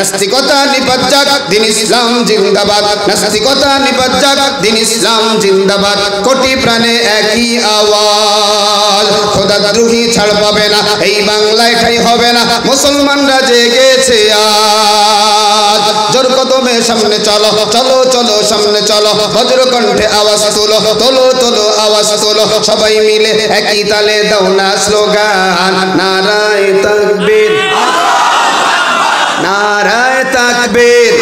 নাস্তিকতা নিপাত দিন ইসলাম জিন্দাবাদ, নাস্তিকতা নিপাত দিন ইসলাম জিন্দাবাদ। কোটি প্রাণে একই আওয়াজ, খোদাদ্রোহী ছাড় পাবে না, এই বাংলায় ঠাঁই হবে না, মুসলমানরা জেগেছে আজ। জোর কদমে সামনে চলো, চলো চলো সামনে চলো, বজ্র কণ্ঠে আওয়াজ তোলো, তোলো তোলো আওয়াজ তোলো, সবাই মিলে একই তালে দাও না স্লোগান, নারায়ে তাকবীর, নারায়ে তাকবীর,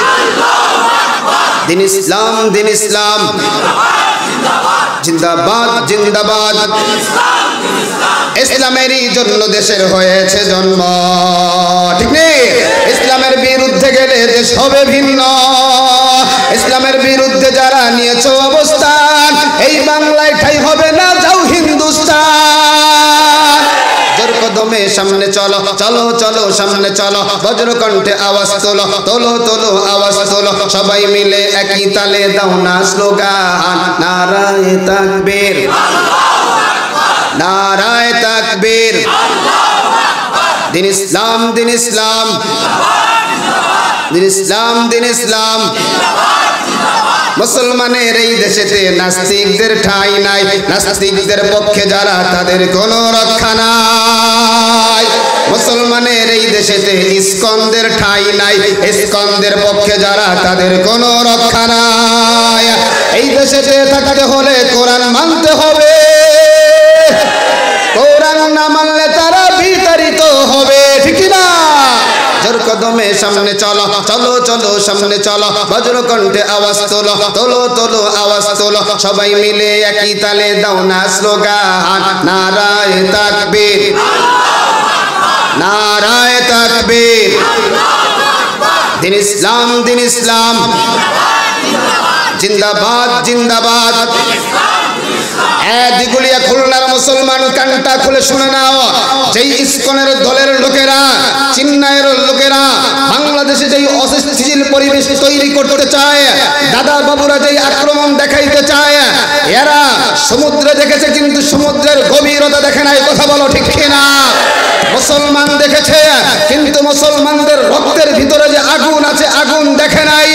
দিন ইসলাম দিন ইসলাম জিন্দাবাদ জিন্দাবাদ। ইসলামেরই জন্য দেশের হয়েছে জন্ম, ঠিক নেই? ইসলামের বিরুদ্ধে গেলে দেশ হবে ভিন্ন। ইসলামের বিরুদ্ধে যারা নিয়েছে অবস্থান, এই বাংলায় ঠাঁই হবে না, যাও হিন্দুস্তান। জোর কদমে সামনে চলো, চলো চলো সামনে চলো, বজ্র কণ্ঠে আওয়াজ তোলো, তোলো তোলো আওয়াজ তোলো, সবাই মিলে একই তালে দাও না স্লোগান, নারায়ে তাকবীর, নারায়ে তাকবীর, দিন ইসলাম দিন ইসলাম, দিন ইসলাম দিন ইসলাম। মুসলমানের এই দেশেতে নাস্তিকদের ঠাঁই নাই, নাস্তিকদের পক্ষে যারা তাদের কোনো রক্ষা নাই। মুসলমানের এই দেশেতে ইস্কনদের ঠাঁই নাই, ইস্কনদের পক্ষে যারা তাদের কোনো রক্ষা নাই। এই দেশেতে থাকতে হলে কোরআন মানতে হবে, কোরআন না মানলে তারা বিতাড়িত হবে, ঠিক না? জোর কদমে সামনে চলো, চলো চলো সামনে চলো, বজ্র কণ্ঠে আওয়াজ তোলো, তোলো তোলো আওয়াজ তোলো, সবাই মিলে একই তালে দাও না স্লোগান, নারায়ে তাকবীর, নারায়ে তাকবীর, দিন ইসলাম দিন ইসলাম জিন্দাবাদ জিন্দাবাদ। দিগুলিয়া খুলনার মুসলমান কানটা খুলে শুনে নাও, যেই ইস্কনের দলের লোকেরা, চিন্নায়ের লোকেরা বাংলাদেশে যেই অস্থিতিশীল পরিবেশ তৈরি করতে চায়, দাদা বাবুরা যেই আক্রমণ দেখাইতে চায়, এরা সমুদ্রে দেখেছে কিন্তু সমুদ্রের গভীরতা দেখে নাই, কথা বলো ঠিক কিনা? মুসলমান দেখেছে কিন্তু মুসলমানদের রক্তের ভিতরে যে আগুন আছে আগুন দেখে নাই।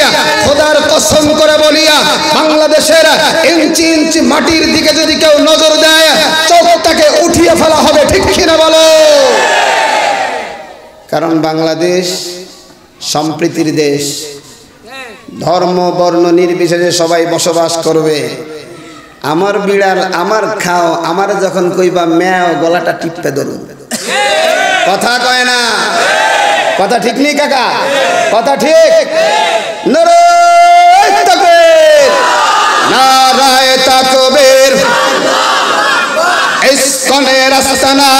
খোদার কসম করে বলিয়া, বাংলাদেশের ইঞ্চি ইঞ্চি মাটির দিকে যদি কেউ নজর দেয়, চোখটাকে উঠিয়ে ফেলা হবে, ঠিক কিনা বলো? কারণ বাংলাদেশ সম্প্রীতির দেশ, ধর্ম বর্ণ নির্বিশেষে সবাই বসবাস করবে। আমার বিড়াল আমার খাও, আমার যখন কইবা ম্যাও, গলাটা টিপতে ধরুন, কথা কয় না, কথা ঠিক নেই কাকা, কথা ঠিক? নারায়ে তাকবীর, নারায়ে তাকবীর, ইস্কনের আস্তানা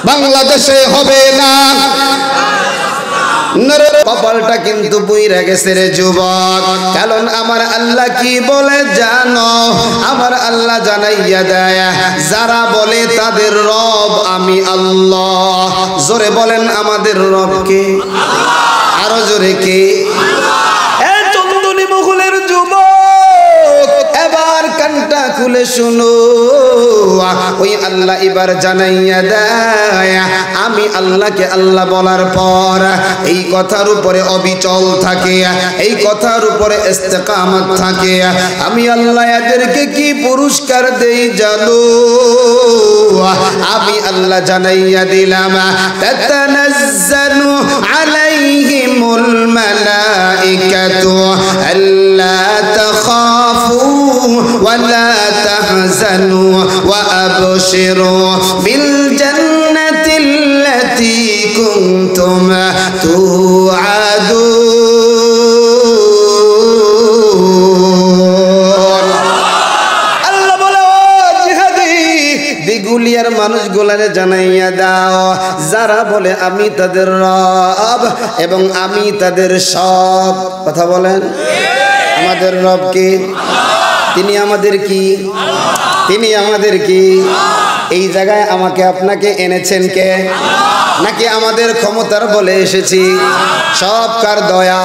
বাংলাদেশে হবে না। কপালটা কিন্তু বুইরা গেছে রে যুবক, কারণ আমার আল্লাহ কি বলে জানো? আমার আল্লাহ জানাইয়া দেয়, যারা বলে তাদের রব আমি আল্লাহ। জোরে বলেন আমাদের রব কে? আরো জোরে কে? চন্দনী মুঘলের যুবক, এবার কানটা খুলে শুনো, ওই আল্লাহ এবার জানাইয়া দেয়, আমি আল্লাহকে আল্লাহ বলার পর এই কথার উপরে অবিচল থাকে, এই কথার উপরে ইস্তেকামত থাকে, আমি আল্লাহ এদেরকে কি পুরস্কার দেই জানো? আমি আল্লাহ জানাইয়া দিলাম, তাতানাজ্জালু আলাইহিমুল মালাইকাতু আল্লা তাখাফু ওয়া লা তাহজানু ওয়া আবশিরু বিল জান্নাতিল্লাতী কুনতুম তুআদুন। আল্লাহ বলে, ও জিহাদি দিগুলিয়ার মানুষগুলারে জানাইয়া দাও, যারা বলে আমি তাদের রব এবং আমি তাদের সব। কথা বলেন, আমাদের রব কি? তিনি আমাদের কি? তিনি আমাদের কি? এই জায়গায় আমাকে আপনাকে এনেছেন কে? নাকি আমাদের ক্ষমতার বলে এসেছি? সব কার দয়া?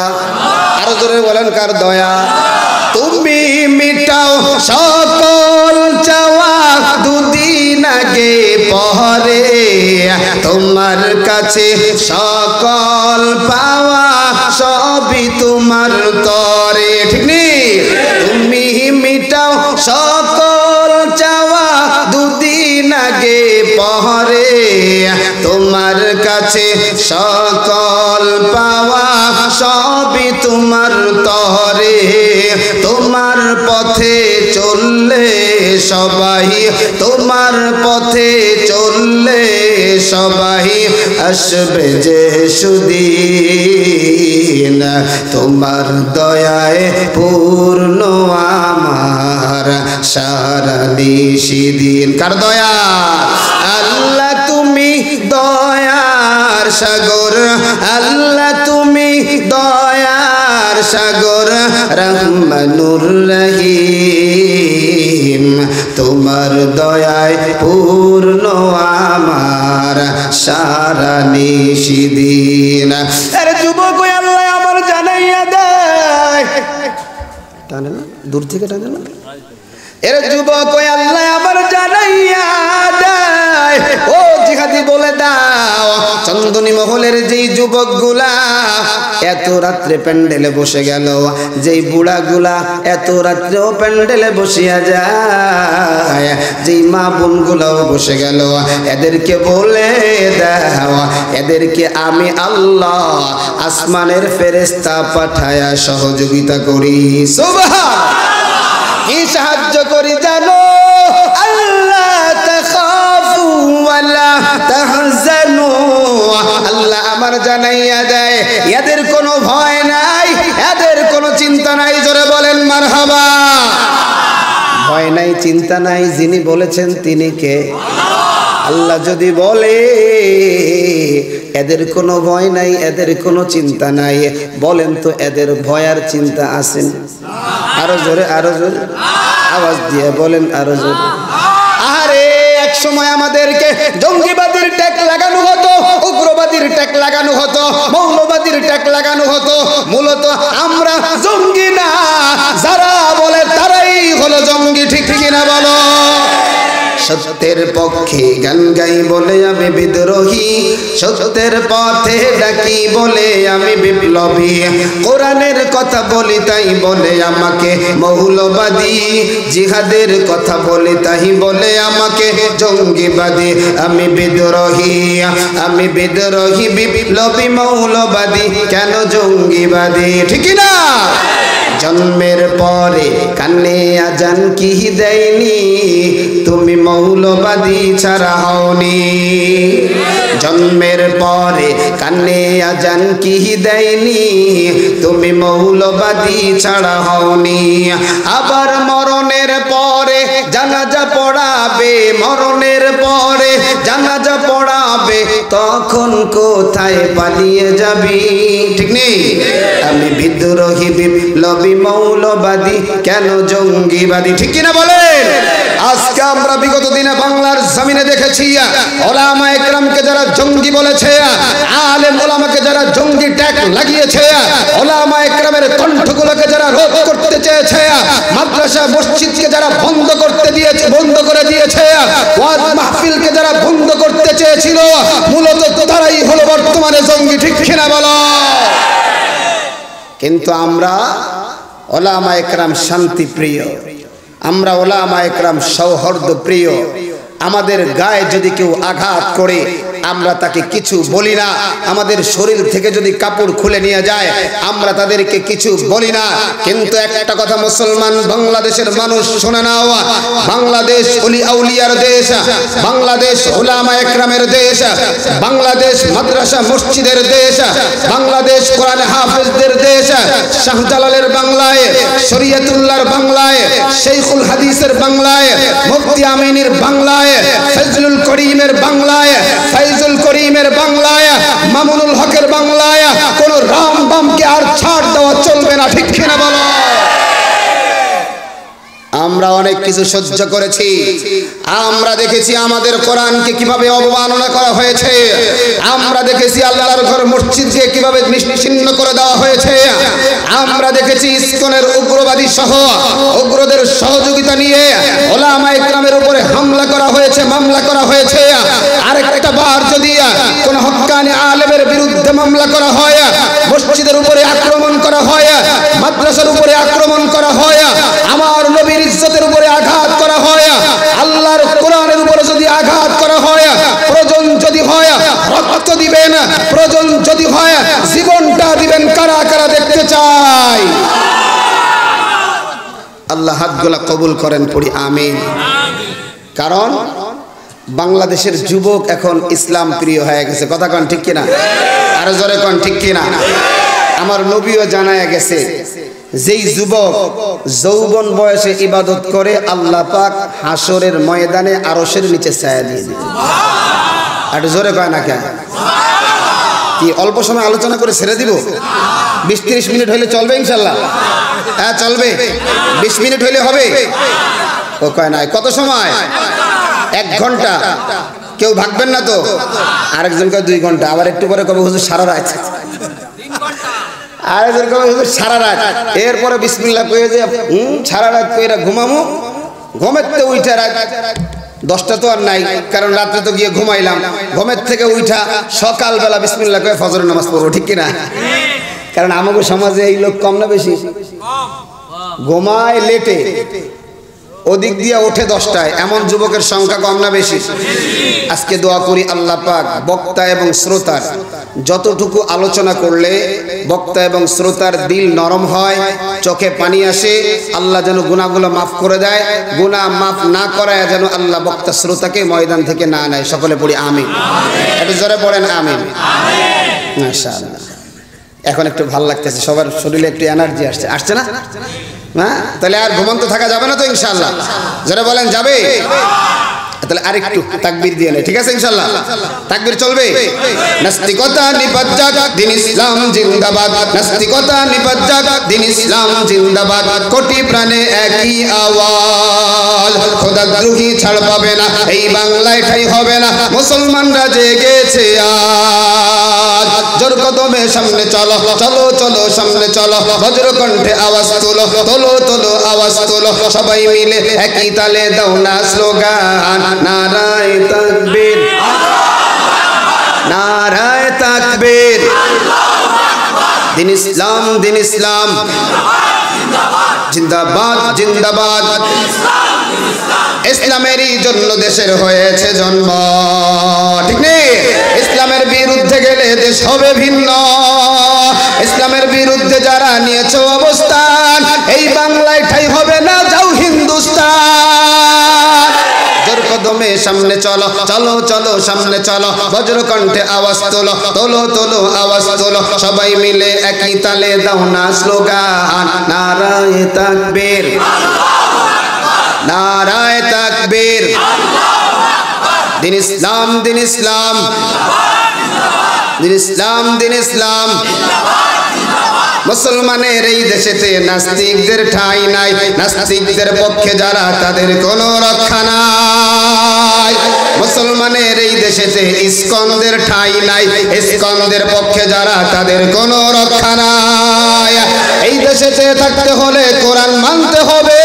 আরো জোরে বলেন, কার দয়া? তুমি মিটাও সকল চাওয়া, দুদিন আগে পরে তোমার কাছে সকল পাওয়া সবই তোমার তরে ঠিক নেই তুমি মিটাও সকল চাওয়া দুদিন আগে পরে তোমার কাছে সকল পাওয়া সবই তোমার তরে তোমার পথে চললে সবাই তোমার পথে চললে সবাই আসবে যে সুদিন তোমার দয়ায় পূর্ণ আমার সারা নিশিদিন কার দয়া আল্লাহ তুমি দয়ার সাগর আল্লাহ তুমি দয়ার সাগর রহমানুর রহিম তোমার দয়ায় পূর্ণ আমার সারা নিশিদিন আরে যুবক আল্লাহ আমার জানাইয়া দেয় টানে না দূর থেকে টানে না এর যুবক আল্লাহ আমার জানাইয়া দেয় ও জিহাদি বলে দাও চন্দনী মহলের যেই যুবকগুলা এত রাত্রে প্যান্ডেলে বসে গেল যেই বুড়াগুলা এত রাত্রেও প্যান্ডেলে বসিয়া যায় যেই মা বোনগুলাও বসে গেল এদেরকে বলে দাও এদেরকে আমি আল্লাহ আসমানের ফেরেশতা পাঠায়া সহযোগিতা করি সুবহানাল্লাহ কি সাহায্য করি জানো আল্লাহ তাখাফু ওয়ালা তাহজানু আল্লাহ আমার জানাইয়া দেয় এদের কোনো ভয় নাই এদের কোনো চিন্তা নাই জোরে বলেন মারহাবা ভয় নাই চিন্তা নাই যিনি বলেছেন তিনি কে আল্লাহ যদি বলে এদের কোনো ভয় নাই এদের কোনো চিন্তা নাই বলেন তো এদের ভয় আর চিন্তা আছে আরো জোরে আওয়াজ দিয়ে বলেন আরো জোরে আরে এক সময় আমাদেরকে জঙ্গিবাদীর ট্যাগ লাগানো হতো উগ্রবাদীর ট্যাগ লাগানো হতো মৌলবাদীর ট্যাগ লাগানো হতো মূলত আমরা জঙ্গি না যারা বলে তারাই হলো জঙ্গি ঠিক কিনা বলো সত্যের পক্ষে গান গাই বলে আমি বিদ্রোহী সত্যের পথে ডাকি বলে আমি বিপ্লবী কোরআনের কথা বলি তাই বলে আমাকে মৌলবাদী জিহাদের কথা বলি তাই বলে আমাকে জঙ্গিবাদী আমি বিদ্রোহী বিপ্লবী মৌলবাদী কেন জঙ্গিবাদী ঠিক না জন্মের পরে কানে আজান কি দেয়নি তুমি মৌলবাদী ছাড়া হওনি জন্মের পরে কানে আজান কি দেয়নি তুমি মৌলবাদী ছাড়া হওনি আবার মরণের পরে জানাজা পড়াবে মরণের পরে জানাজা পড়াবে তখন কোথায় পালিয়ে যাবি ঠিক নেই আমি বিদ্রোহী বিপ্লবী মৌলবাদী কেন জঙ্গিবাদী ঠিক কিনা বলেন আজকে আমরা বিগত দিনে বাংলার জমিনে দেখেছি ওলামা একরামকে যারা জঙ্গি বলেছে আলেম ওলামাকে যারা জঙ্গি ট্যাগ লাগিয়েছে ওলামা একরামের কণ্ঠগুলোকে যারা রোধ করতে চেয়েছে মাদ্রাসা মসজিদকে যারা বন্ধ করে দিয়েছে ওয়াজ মাহফিলকে যারা বন্ধ করতে চেয়েছিল মূলত তারাই হলো বর্তমানে জঙ্গি ঠিক কিনা বলো কিন্তু আমরা ওলামা একরাম শান্তি প্রিয় আমরা ওলামা একরাম সৌহার্দ্য প্রিয় আমাদের গায়ে যদি কেউ আঘাত করে আমরা তাকে কিছু বলি না আমাদের শরীর থেকে যদি কাপড় খুলে নিয়ে যায় আমরা তাদেরকে কিছু বলি না কিন্তু একটা কথা মুসলমান বাংলাদেশের মানুষ শুনে নাও বাংলাদেশ ওলি আউলিয়ার দেশ বাংলাদেশ উলামা একরামের দেশ বাংলাদেশ মাদ্রাসা মসজিদের দেশ বাংলাদেশ কোরআন হাফেজদের দেশ শাহজালালের বাংলায় শরীয়তুল্লাহর বাংলায় শেখুল হাদিসের বাংলায় মুফতি আমিনের বাংলায় ফজলুল করিমের বাংলায় ফাইজুল করিমের বাংলায় মামুনুল হকের বাংলায় কোন রাম বামকে আর ছাড় দেওয়া চলবে না ঠিক কিনা বলো আমরা আমরা অনেক কিছু সহ্য করেছি, আমরা দেখেছি আমাদের কোরআনকে কিভাবে অবমাননা করা হয়েছে, আমরা দেখেছি আল্লাহর ঘর মসজিদকে কিভাবে নিশ্চিহ্ন করে দেওয়া হয়েছে, আমরা দেখেছি ইসকনের উগ্রবাদী সহ উগ্রদের সহযোগিতা নিয়ে ওলামায়ে কেরামের উপরে হামলা করা হয়েছে, মামলা করা হয়েছে। আরেকটা বার যদি কোন হক্কানি আলেমের বিরুদ্ধে মামলা করা হয়, মসজিদের উপরে আক্রমণ করা হয়, মাদ্রাসার উপরে আক্রমণ করা হয়, আমার নবীর ইজ্জতের উপরে আঘাত করা হয়, আল্লাহর কোরআনের উপরে যদি আঘাত করা হয়, প্রয়োজন যদি হয় রক্ত দিবেন, প্রয়োজন যদি হয় জীবনটা দিবেন। কারা কারা দেখতে চাই? আল্লাহ হাতগুলা কবুল করেন, পড়ি আমিন। কারণ বাংলাদেশের যুবক এখন ইসলাম প্রিয় হয়ে গেছে। কথা কন ঠিক কিনা? আরো জোরে কন ঠিক কিনা? আমার নবীও জানায়া গেছে, যেই যুবক যৌবন বয়সে ইবাদত করে আল্লাহ পাক হাসরের ময়দানে আরশের নিচে ছায়া দিয়ে দিবে। আর জোরে কয় না কেন? কি অল্প সময় আলোচনা করে ছেড়ে দিব? 20-30 মিনিট হইলে চলবে ইনশাল্লাহ? হ্যাঁ চলবে। 20 মিনিট হইলে হবে? ও কয় নাই। কত সময়? 1 ঘন্টা। কেউ ভাগবেন না তো? আরেকজন কয় 2 ঘন্টা, আবার একটু পরে কবে হুজুর সারা রাত, আরেকজন কবে হুজুর সারা রাত। এরপরে বিসমিল্লাহ কয়ে যে সারা রাত কইরা ঘুমামু, ঘুমের তো উঠা রাত 10টা তো আর নাই, কারণ রাত্রে তো গিয়ে ঘুমাইলাম। ঘুমের থেকে উঠা সকালবেলা বিসমিল্লাহ কয়ে ফজরের নামাজ পড়বো, ঠিক কিনা? কারণ আমাদের সমাজে এই লোক কম না বেশি? ঘুমায় লেটে, ওদিক দিয়ে ওঠে 10টায়, এমন যুবকের সংখ্যা কম না বেশি? আজকে দোয়া করি আল্লাহ পাক বক্তা এবং শ্রোতার যতটুকু আলোচনা করলে বক্তা এবং শ্রোতার দিল নরম হয়, চোখে পানি আসে, আল্লাহ যেন গুনাহগুলো মাফ করে দেয়, গুনাহ মাফ না করায় যেন আল্লাহ বক্তা শ্রোতাকে ময়দান থেকে না নেয়। সকলে পড়ি আমিন। একটু জোরে পড়েন আমিন। মাশাআল্লাহ। এখন একটু ভালো লাগতেছে, সবার শরীরে একটু এনার্জি আসছে, আসছে না? হ্যাঁ, তাহলে আর ঘুমন্ত থাকা যাবে না তো ইনশাআল্লাহ? যারা বলেন যাবে, তাহলে আরেকটু তাকবীর দিয়ে নেই, ঠিক আছে ইনশাআল্লাহ? তাকবীর চলবে। নাস্তিকতা নিপাত যাক, দিন ইসলাম জিন্দাবাদ। নাস্তিকতা নিপাত যাক, দিন ইসলাম জিন্দাবাদ। কোটি প্রাণে একই আওয়াজ, খোদাদ্রোহী ছাড় পাবে না, এই বাংলায় ঠাঁই হবে না, মুসলমানরা জেগেছে আজ। জোর কদমে সামনে চলো, চলো চলো সামনে চলো, বজ্র কণ্ঠে আওয়াজ তোলো, তোলো তোলো আওয়াজ তোলো, সবাই মিলে একই তালে দাও না স্লোগান, নারায়ে তাকবীর, নারায়ে তাকবীর। দিন ইসলাম, দিন ইসলাম জিন্দাবাদ, জিন্দাবাদ। ইসলামেরই জন্য দেশের হয়েছে জন্ম, ঠিক নেই? ইসলামের বিরুদ্ধে গেলে দেশ হবে ভিন্ন। ইসলামের বিরুদ্ধে যারা নিয়েছে অবস্থান, এই বাংলায় ঠাঁই হবে না, যাও হিন্দুস্তান। জোর কদমে সামনে চলো, চলো চলো সামনে চলো, বজ্র কণ্ঠে আওয়াজ তোলো, তোলো তোলো আওয়াজ তোলো, সবাই মিলে একই তালে দাও না স্লোগান, নারায়ে তাকবীর, নারায়ে তাকবীর। দিন ইসলাম, দিন ইসলাম, দিন ইসলাম, দিন ইসলাম। মুসলমানের এই দেশেতে নাস্তিকদের ঠাঁই নাই, নাস্তিকদের পক্ষে যারা তাদের কোনো রক্ষা নাই। মুসলমানের এই দেশেতে ইসকনদের ঠাঁই নাই, ইসকনদের পক্ষে যারা তাদের কোনো রক্ষা নাই। এই দেশেতে থাকতে হলে কোরআন মানতে হবে,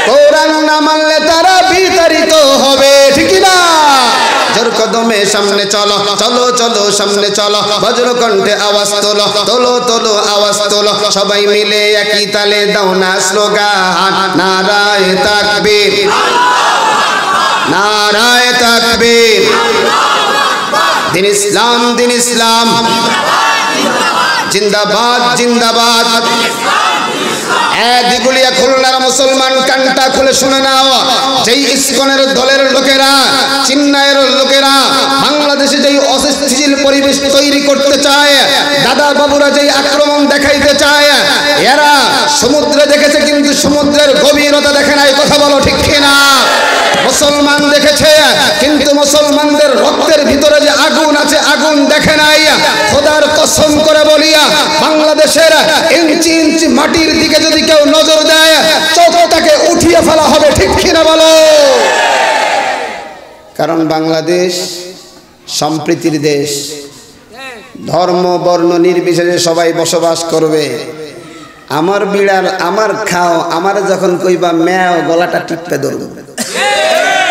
কোরআন না মানলে তারা বিতাড়িত হবে, ঠিক না? জোর কদমে সামনে চলো, চলো চলো সামনে চলো, বজ্র কণ্ঠে আওয়াজ তোলো, তোলো তোলো আওয়াজ তোলো, সবাই মিলে একই তালে দাও না স্লোগান, নারায়ে তাকবীর, নারায়ে তাকবীর। দিন ইসলাম, দিন ইসলাম জিন্দাবাদ, জিন্দাবাদ। দিগুলিয়া খুলনার মুসলমান কানটা খুলে শুনে নাও, যেই ইসকনের দলের লোকেরা, চিন্নায়ের লোকেরা বাংলাদেশে যেই অস্থিতিশীল পরিবেশ তৈরি করতে চায়, দাদা বাবুরা যেই আক্রমণ দেখাইতে চায়, এরা সমুদ্রে দেখেছে কিন্তু সমুদ্রের গভীরতা দেখে নাই। কথা বলো ঠিক কিনা? মুসলমান দেখেছে কিন্তু মুসলমানদের রক্তের ভিতরে যে আগুন আছে, আগুন দেখে নাই। খোদার কসম করে বলিয়া বাংলাদেশ বাংলাদেশের ইঞ্চি ইঞ্চি মাটির দিকে যদি কেউ নজর দেয় চোখটাকে উঠিয়ে ফেলা হবে, ঠিক কিনা বলো? কারণ বাংলাদেশ সম্প্রীতির দেশ, ধর্ম বর্ণ নির্বিশেষে সবাই বসবাস করবে। আমার বিড়াল আমার খাও, আমার যখন কইবা ম্যাও গলাটা টিপতে ধরবে।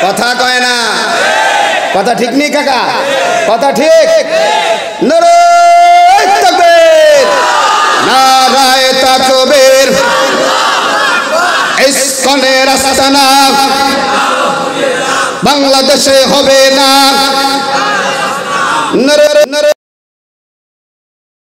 কথা কয় না? কথা ঠিক নেই কাকা? কথা ঠিক? নারায়ে তাকবীর, নারায়ে তাকবীর, ইসকনের আস্তানা বাংলাদেশে হবে না। নারায়ে